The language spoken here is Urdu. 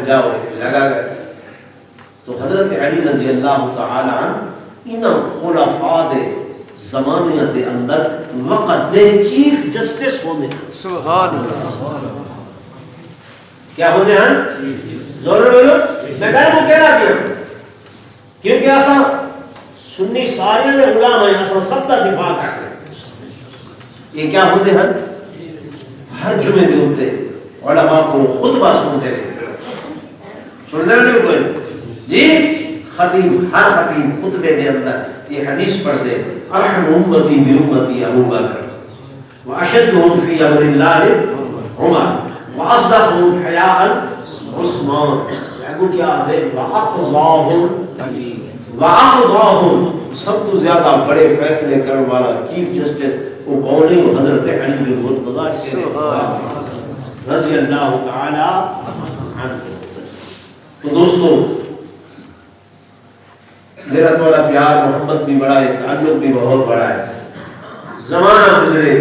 جاؤ لگا گئے. تو حضرت علی رضی اللہ تعالی عنہ ان خلفاء دے زمانے دے اندر وقت دے چیف جسٹس ہونے. سبحان اللہ. کیا ہوتے ہیں؟ زور بولو. میں گھر کو کہنا کیوں؟ کیونکہ ایسا سنی سارے دے غلام ہیں, ایسا سب کا دفاع کرتے ہیں. یہ کیا ہوتے ہیں؟ ہر جمعے دے ہوتے علماء کو خطبہ سنتے ہیں. سنتے ہیں کوئی جی خطیب, ہر خطیب خطبے دے اندر یہ حدیث پڑھ دے, ارحم امتی بامتی ابو بکر واشدهم فی امر اللہ عمر واصدقهم حیاء عثمان. یعنی کیا ہے؟ واقضاهم سب تو زیادہ بڑے فیصلے کرنے والا چیف جسٹس وہ کون ہے؟ حضرت علی بن مرتضی رضی اللہ تعالی عنہ. تو دوستو میرا تھوڑا پیار محبت بھی بڑا ہے, تعلق بھی بہت بڑا ہے. زمانہ گزرے